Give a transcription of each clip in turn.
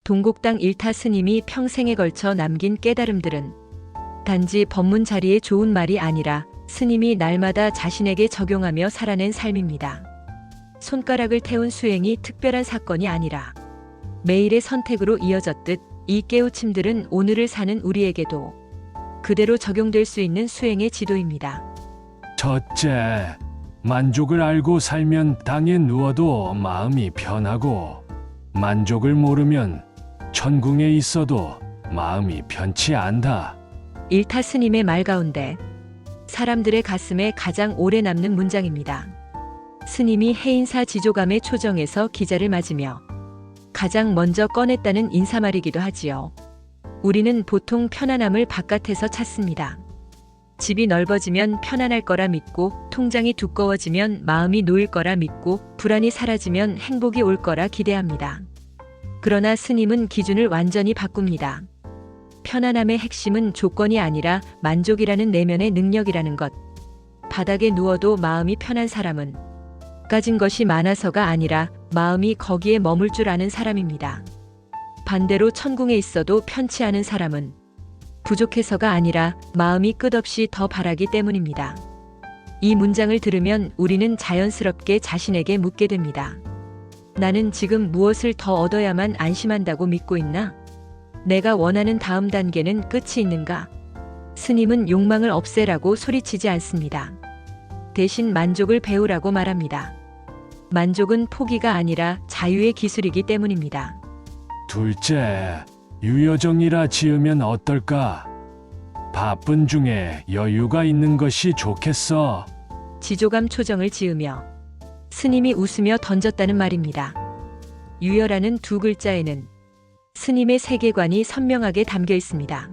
동곡당 일타 스님이 평생에 걸쳐 남긴 깨달음들은 단지 법문 자리에 좋은 말이 아니라 스님이 날마다 자신에게 적용하며 살아낸 삶입니다. 손가락을 태운 수행이 특별한 사건이 아니라 매일의 선택으로 이어졌듯 이 깨우침들은 오늘을 사는 우리에게도 그대로 적용될 수 있는 수행의 지도입니다. 첫째, 만족을 알고 살면 땅에 누워도 마음이 편하고, 만족을 모르면 천궁에 있어도 마음이 편치 않다. 일타 스님의 말 가운데 사람들의 가슴에 가장 오래 남는 문장입니다. 스님이 해인사 지조감의 초정에서 기자를 맞으며 가장 먼저 꺼냈다는 인사말이기도 하지요. 우리는 보통 편안함을 바깥에서 찾습니다. 집이 넓어지면 편안할 거라 믿고, 통장이 두꺼워지면 마음이 놓일 거라 믿고, 불안이 사라지면 행복이 올 거라 기대합니다. 그러나 스님은 기준을 완전히 바꿉니다. 편안함의 핵심은 조건이 아니라 만족이라는 내면의 능력이라는 것. 바닥에 누워도 마음이 편한 사람은 가진 것이 많아서가 아니라 마음이 거기에 머물 줄 아는 사람입니다. 반대로 천궁에 있어도 편치 않은 사람은 부족해서가 아니라 마음이 끝없이 더 바라기 때문입니다. 이 문장을 들으면 우리는 자연스럽게 자신에게 묻게 됩니다. 나는 지금 무엇을 더 얻어야만 안심한다고 믿고 있나? 내가 원하는 다음 단계는 끝이 있는가? 스님은 욕망을 없애라고 소리치지 않습니다. 대신 만족을 배우라고 말합니다. 만족은 포기가 아니라 자유의 기술이기 때문입니다. 둘째, 유여정이라 지으면 어떨까? 바쁜 중에 여유가 있는 것이 좋겠어. 지조감 초정을 지으며 스님이 웃으며 던졌다는 말입니다. 유여라는 두 글자에는 스님의 세계관이 선명하게 담겨 있습니다.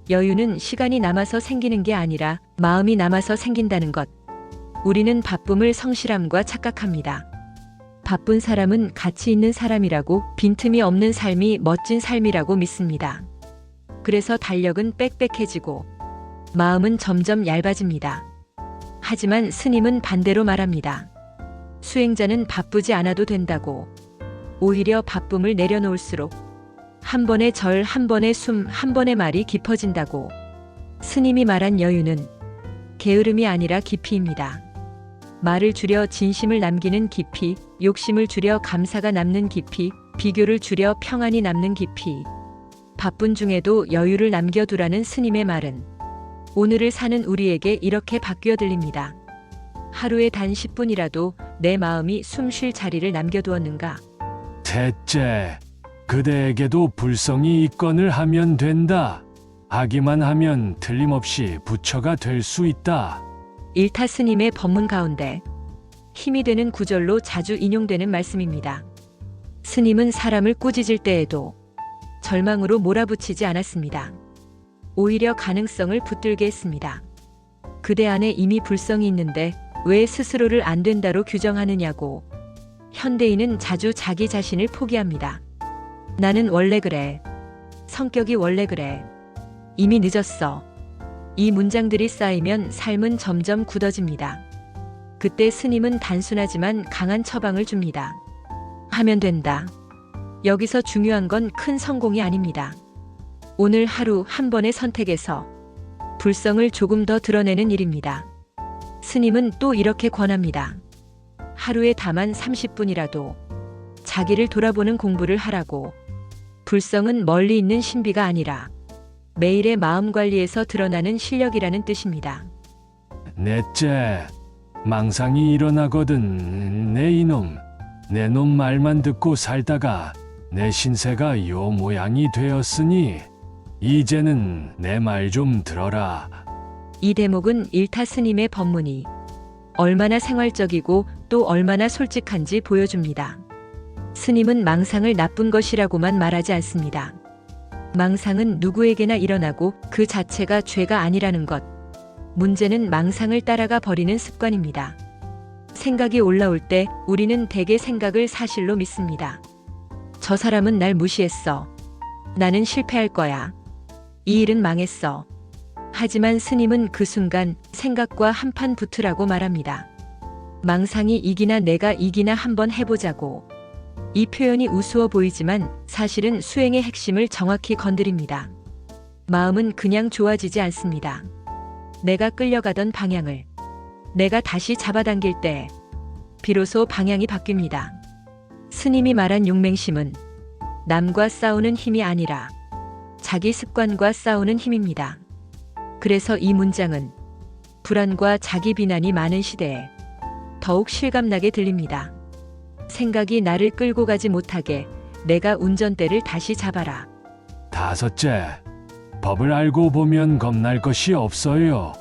여유는 시간이 남아서 생기는 게 아니라 마음이 남아서 생긴다는 것. 우리는 바쁨을 성실함과 착각합니다. 바쁜 사람은 가치 있는 사람이라고, 빈틈이 없는 삶이 멋진 삶이라고 믿습니다. 그래서 달력은 빽빽해지고 마음은 점점 얇아집니다. 하지만 스님은 반대로 말합니다. 수행자는 바쁘지 않아도 된다고. 오히려 바쁨을 내려놓을수록 한 번의 절, 한 번의 숨, 한 번의 말이 깊어진다고. 스님이 말한 여유는 게으름이 아니라 깊이입니다. 말을 줄여 진심을 남기는 깊이, 욕심을 줄여 감사가 남는 깊이, 비교를 줄여 평안이 남는 깊이. 바쁜 중에도 여유를 남겨두라는 스님의 말은 오늘을 사는 우리에게 이렇게 바뀌어 들립니다. 하루에 단 10분이라도 내 마음이 숨 쉴 자리를 남겨두었는가? 셋째, 그대에게도 불성이 있건을 하면 된다. 하기만 하면 틀림없이 부처가 될 수 있다. 일타 스님의 법문 가운데 힘이 되는 구절로 자주 인용되는 말씀입니다. 스님은 사람을 꾸짖을 때에도 절망으로 몰아붙이지 않았습니다. 오히려 가능성을 붙들게 했습니다. 그대 안에 이미 불성이 있는데 왜 스스로를 안 된다로 규정하느냐고. 현대인은 자주 자기 자신을 포기합니다. 나는 원래 그래. 성격이 원래 그래. 이미 늦었어. 이 문장들이 쌓이면 삶은 점점 굳어집니다. 그때 스님은 단순하지만 강한 처방을 줍니다. 하면 된다. 여기서 중요한 건 큰 성공이 아닙니다. 오늘 하루 한 번의 선택에서 불성을 조금 더 드러내는 일입니다. 스님은 또 이렇게 권합니다. 하루에 다만 30분이라도 자기를 돌아보는 공부를 하라고. 불성은 멀리 있는 신비가 아니라 매일의 마음 관리에서 드러나는 실력이라는 뜻입니다. 넷째, 망상이 일어나거든. 내 이놈, 내 놈 말만 듣고 살다가 내 신세가 요 모양이 되었으니 이제는 내 말 좀 들어라. 이 대목은 일타 스님의 법문이 얼마나 생활적이고 또 얼마나 솔직한지 보여줍니다. 스님은 망상을 나쁜 것이라고만 말하지 않습니다. 망상은 누구에게나 일어나고 그 자체가 죄가 아니라는 것. 문제는 망상을 따라가 버리는 습관입니다. 생각이 올라올 때 우리는 대개 생각을 사실로 믿습니다. 저 사람은 날 무시했어. 나는 실패할 거야. 이 일은 망했어. 하지만 스님은 그 순간 생각과 한판 붙으라고 말합니다. 망상이 이기나 내가 이기나 한번 해보자고. 이 표현이 우스워 보이지만 사실은 수행의 핵심을 정확히 건드립니다. 마음은 그냥 좋아지지 않습니다. 내가 끌려가던 방향을 내가 다시 잡아당길 때 비로소 방향이 바뀝니다. 스님이 말한 용맹심은 남과 싸우는 힘이 아니라 자기 습관과 싸우는 힘입니다. 그래서 이 문장은 불안과 자기 비난이 많은 시대에 더욱 실감나게 들립니다. 생각이 나를 끌고 가지 못하게 내가 운전대를 다시 잡아라. 다섯째, 법을 알고 보면 겁날 것이 없어요.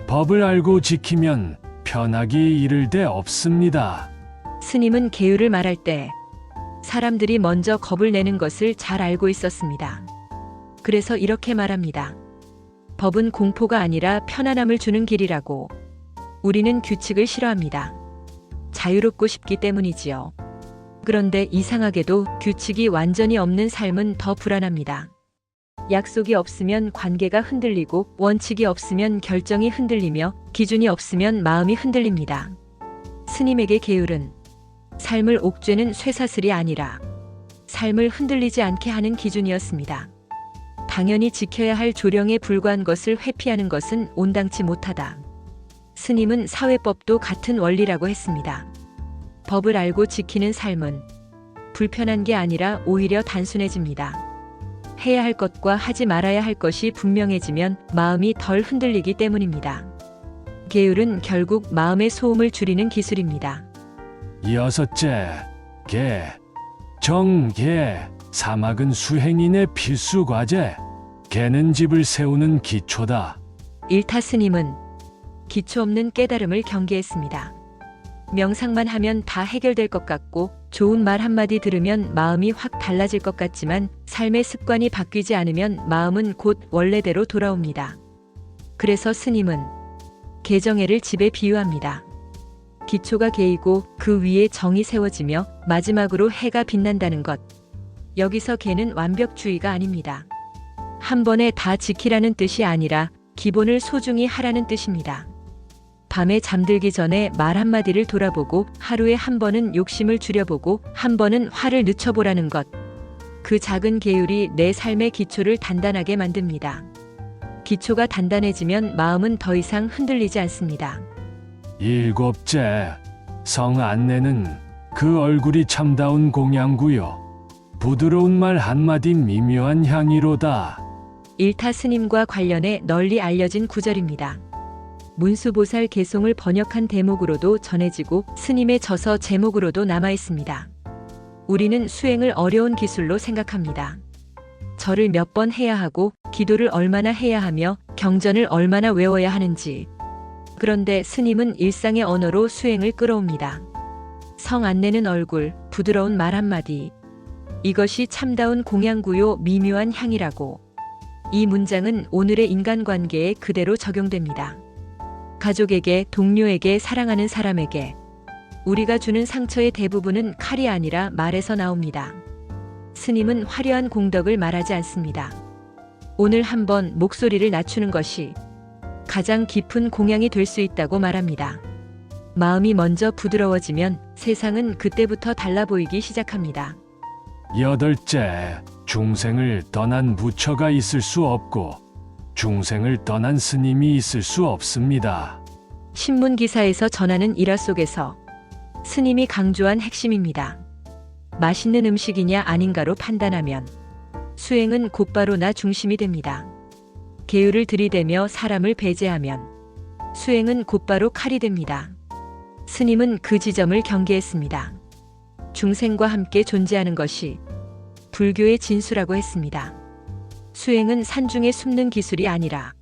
법을 알고 지키면 편하기 이를 데 없습니다. 스님은 계율을 말할 때 사람들이 먼저 겁을 내는 것을 잘 알고 있었습니다. 그래서 이렇게 말합니다. 법은 공포가 아니라 편안함을 주는 길이라고. 우리는 규칙을 싫어합니다. 자유롭고 싶기 때문이지요. 그런데 이상하게도 규칙이 완전히 없는 삶은 더 불안합니다. 약속이 없으면 관계가 흔들리고 원칙이 없으면 결정이 흔들리며 기준이 없으면 마음이 흔들립니다. 스님에게 계율은 삶을 옥죄는 쇠사슬이 아니라 삶을 흔들리지 않게 하는 기준이었습니다. 당연히 지켜야 할 조령에 불과한 것을 회피하는 것은 온당치 못하다. 스님은 사회법도 같은 원리라고 했습니다. 법을 알고 지키는 삶은 불편한 게 아니라 오히려 단순해집니다. 해야 할 것과 하지 말아야 할 것이 분명해지면 마음이 덜 흔들리기 때문입니다. 계율은 결국 마음의 소음을 줄이는 기술입니다. 여섯째, 계. 정계. 사막은 수행인의 필수 과제. 개는 집을 세우는 기초다. 일타 스님은 기초 없는 깨달음을 경계했습니다. 명상만 하면 다 해결될 것 같고 좋은 말 한마디 들으면 마음이 확 달라질 것 같지만 삶의 습관이 바뀌지 않으면 마음은 곧 원래대로 돌아옵니다. 그래서 스님은 개정해를 집에 비유합니다. 기초가 개이고 그 위에 정이 세워지며 마지막으로 해가 빛난다는 것. 여기서 개는 완벽주의가 아닙니다. 한 번에 다 지키라는 뜻이 아니라 기본을 소중히 하라는 뜻입니다. 밤에 잠들기 전에 말 한마디를 돌아보고 하루에 한 번은 욕심을 줄여보고 한 번은 화를 늦춰보라는 것. 그 작은 계율이 내 삶의 기초를 단단하게 만듭니다. 기초가 단단해지면 마음은 더 이상 흔들리지 않습니다. 일곱째, 성 안내는 그 얼굴이 참다운 공양구요. 부드러운 말 한마디 미묘한 향이로다. 일타 스님과 관련해 널리 알려진 구절입니다. 문수보살 개송을 번역한 대목으로도 전해지고 스님의 저서 제목으로도 남아 있습니다. 우리는 수행을 어려운 기술로 생각합니다. 절을 몇 번 해야 하고 기도를 얼마나 해야 하며 경전을 얼마나 외워야 하는지. 그런데 스님은 일상의 언어로 수행을 끌어옵니다. 성 안내는 얼굴, 부드러운 말 한마디. 이것이 참다운 공양구요 미묘한 향이라고. 이 문장은 오늘의 인간관계에 그대로 적용됩니다. 가족에게, 동료에게, 사랑하는 사람에게 우리가 주는 상처의 대부분은 칼이 아니라 말에서 나옵니다. 스님은 화려한 공덕을 말하지 않습니다. 오늘 한번 목소리를 낮추는 것이 가장 깊은 공양이 될 수 있다고 말합니다. 마음이 먼저 부드러워지면 세상은 그때부터 달라 보이기 시작합니다. 여덟째, 중생을 떠난 부처가 있을 수 없고 중생을 떠난 스님이 있을 수 없습니다. 신문 기사에서 전하는 일화 속에서 스님이 강조한 핵심입니다. 맛있는 음식이냐 아닌가로 판단하면 수행은 곧바로 나 중심이 됩니다. 계율을 들이대며 사람을 배제하면 수행은 곧바로 칼이 됩니다. 스님은 그 지점을 경계했습니다. 중생과 함께 존재하는 것이 불교의 진수라고 했습니다. 수행은 산중에 숨는 기술이 아니라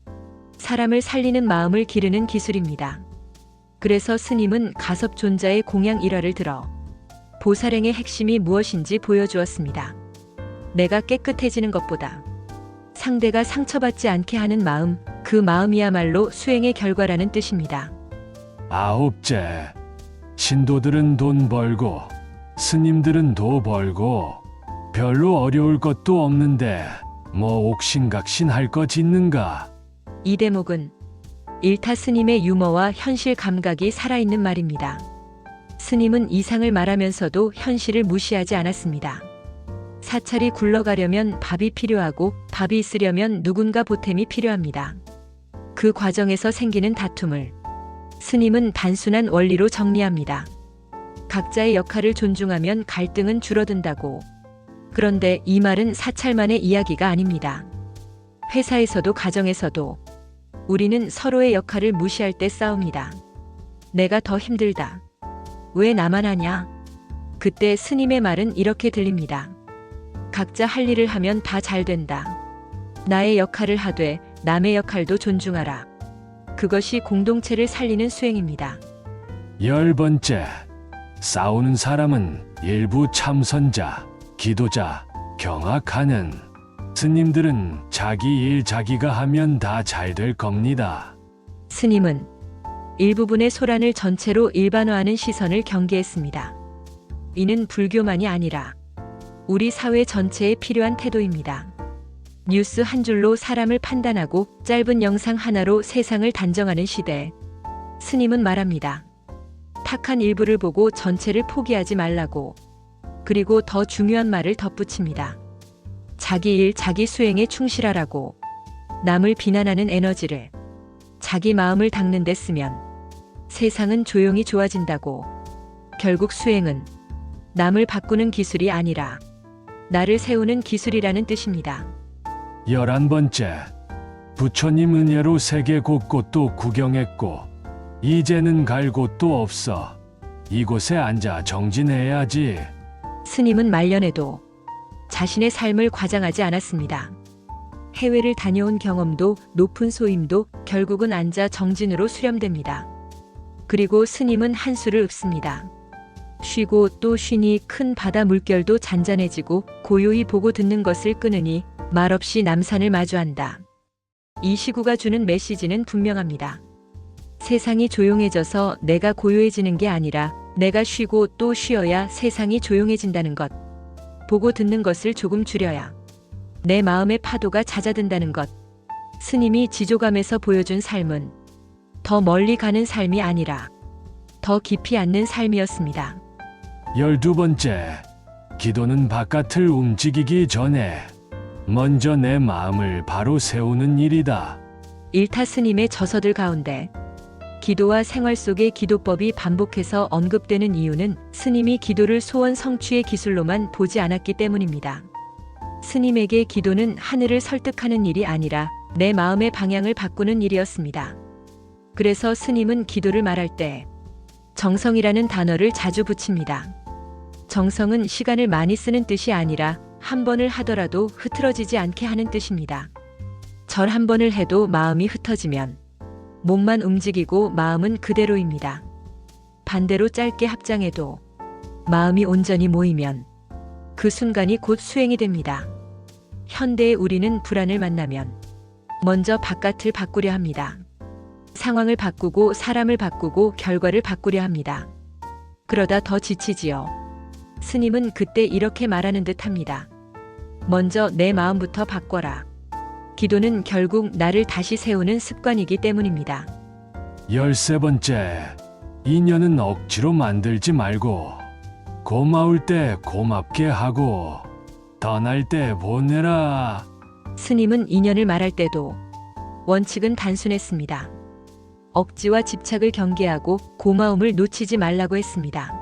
사람을 살리는 마음을 기르는 기술입니다. 그래서 스님은 가섭존자의 공양 일화를 들어 보살행의 핵심이 무엇인지 보여주었습니다. 내가 깨끗해지는 것보다 상대가 상처받지 않게 하는 마음, 그 마음이야말로 수행의 결과라는 뜻입니다. 아홉째, 신도들은 돈 벌고 스님들은 도 벌고 별로 어려울 것도 없는데 뭐 옥신각신 할 것 있는가? 이 대목은 일타 스님의 유머와 현실 감각이 살아있는 말입니다. 스님은 이상을 말하면서도 현실을 무시하지 않았습니다. 사찰이 굴러가려면 밥이 필요하고 밥이 있으려면 누군가 보탬이 필요합니다. 그 과정에서 생기는 다툼을 스님은 단순한 원리로 정리합니다. 각자의 역할을 존중하면 갈등은 줄어든다고. 그런데 이 말은 사찰만의 이야기가 아닙니다. 회사에서도 가정에서도 우리는 서로의 역할을 무시할 때 싸웁니다. 내가 더 힘들다. 왜 나만 하냐? 그때 스님의 말은 이렇게 들립니다. 각자 할 일을 하면 다 잘 된다. 나의 역할을 하되 남의 역할도 존중하라. 그것이 공동체를 살리는 수행입니다. 10번째, 싸우는 사람은 일부 참선자, 기도자, 경악하는 스님들은 자기 일 자기가 하면 다 잘 될 겁니다. 스님은 일부분의 소란을 전체로 일반화하는 시선을 경계했습니다. 이는 불교만이 아니라 우리 사회 전체에 필요한 태도입니다. 뉴스 한 줄로 사람을 판단하고 짧은 영상 하나로 세상을 단정하는 시대. 스님은 말합니다. 탁한 일부를 보고 전체를 포기하지 말라고. 그리고 더 중요한 말을 덧붙입니다. 자기 일, 자기 수행에 충실하라고. 남을 비난하는 에너지를 자기 마음을 닦는 데 쓰면 세상은 조용히 좋아진다고. 결국 수행은 남을 바꾸는 기술이 아니라 나를 세우는 기술이라는 뜻입니다. 11번째, 부처님 은혜로 세계 곳곳도 구경했고 이제는 갈 곳도 없어. 이곳에 앉아 정진해야지. 스님은 말년에도 자신의 삶을 과장하지 않았습니다. 해외를 다녀온 경험도 높은 소임도 결국은 앉아 정진으로 수렴됩니다. 그리고 스님은 한수를 읊습니다. 쉬고 또 쉬니 큰 바다 물결도 잔잔해지고 고요히 보고 듣는 것을 끊으니 말없이 남산을 마주한다. 이 시구가 주는 메시지는 분명합니다. 세상이 조용해져서 내가 고요해지는 게 아니라 내가 쉬고 또 쉬어야 세상이 조용해진다는 것. 보고 듣는 것을 조금 줄여야 내 마음의 파도가 잦아든다는 것. 스님이 지조감에서 보여준 삶은 더 멀리 가는 삶이 아니라 더 깊이 앉는 삶이었습니다. 12번째, 기도는 바깥을 움직이기 전에 먼저 내 마음을 바로 세우는 일이다. 일타 스님의 저서들 가운데 기도와 생활 속의 기도법이 반복해서 언급되는 이유는 스님이 기도를 소원 성취의 기술로만 보지 않았기 때문입니다. 스님에게 기도는 하늘을 설득하는 일이 아니라 내 마음의 방향을 바꾸는 일이었습니다. 그래서 스님은 기도를 말할 때 정성이라는 단어를 자주 붙입니다. 정성은 시간을 많이 쓰는 뜻이 아니라 한 번을 하더라도 흐트러지지 않게 하는 뜻입니다. 절 한 번을 해도 마음이 흩어지면 몸만 움직이고 마음은 그대로입니다. 반대로 짧게 합장해도 마음이 온전히 모이면 그 순간이 곧 수행이 됩니다. 현대의 우리는 불안을 만나면 먼저 바깥을 바꾸려 합니다. 상황을 바꾸고 사람을 바꾸고 결과를 바꾸려 합니다. 그러다 더 지치지요. 스님은 그때 이렇게 말하는 듯 합니다. 먼저 내 마음부터 바꿔라. 기도는 결국 나를 다시 세우는 습관이기 때문입니다. 13번째, 인연은 억지로 만들지 말고 고마울 때 고맙게 하고 떠날 때 보내라. 스님은 인연을 말할 때도 원칙은 단순했습니다. 억지와 집착을 경계하고 고마움을 놓치지 말라고 했습니다.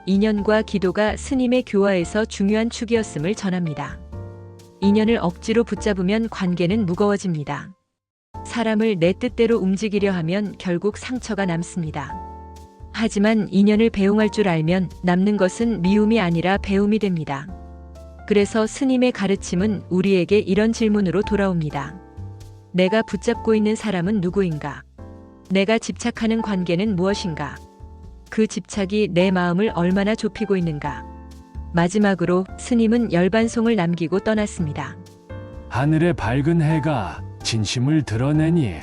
인연과 기도가 스님의 교화에서 중요한 축이었음을 전합니다. 인연을 억지로 붙잡으면 관계는 무거워집니다. 사람을 내 뜻대로 움직이려 하면 결국 상처가 남습니다. 하지만 인연을 배웅할 줄 알면 남는 것은 미움이 아니라 배움이 됩니다. 그래서 스님의 가르침은 우리에게 이런 질문으로 돌아옵니다. 내가 붙잡고 있는 사람은 누구인가? 내가 집착하는 관계는 무엇인가? 그 집착이 내 마음을 얼마나 좁히고 있는가? 마지막으로 스님은 열반송을 남기고 떠났습니다. 하늘의 밝은 해가 진심을 드러내니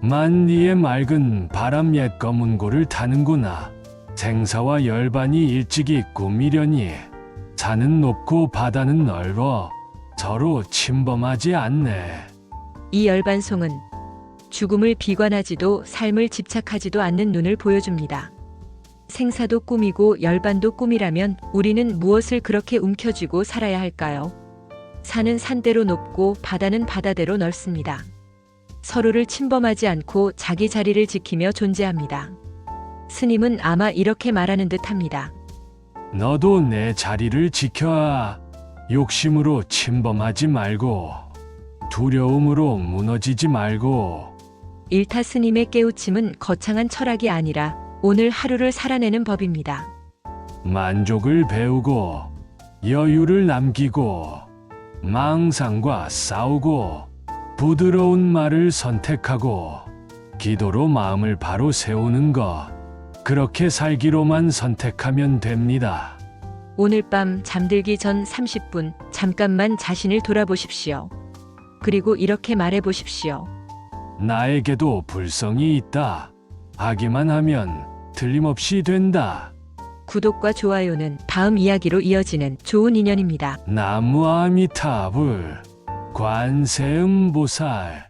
만리의 맑은 바람 옛 검은 고를 타는구나. 생사와 열반이 일찍이 꾸미려니 산은 높고 바다는 넓어 서로 침범하지 않네. 이 열반송은 죽음을 비관하지도 삶을 집착하지도 않는 눈을 보여줍니다. 생사도 꿈이고 열반도 꿈이라면 우리는 무엇을 그렇게 움켜쥐고 살아야 할까요? 산은 산대로 높고 바다는 바다대로 넓습니다. 서로를 침범하지 않고 자기 자리를 지키며 존재합니다. 스님은 아마 이렇게 말하는 듯합니다. 너도 내 자리를 지켜야. 욕심으로 침범하지 말고, 두려움으로 무너지지 말고. 일타 스님의 깨우침은 거창한 철학이 아니라 오늘 하루를 살아내는 법입니다. 만족을 배우고, 여유를 남기고, 망상과 싸우고, 부드러운 말을 선택하고, 기도로 마음을 바로 세우는 것, 그렇게 살기로만 선택하면 됩니다. 오늘 밤 잠들기 전 30분 잠깐만 자신을 돌아보십시오. 그리고 이렇게 말해 보십시오. 나에게도 불성이 있다. 하기만 하면 틀림없이 된다. 구독과 좋아요는 다음 이야기로 이어지는 좋은 인연입니다. 나무 아미타불 관세음보살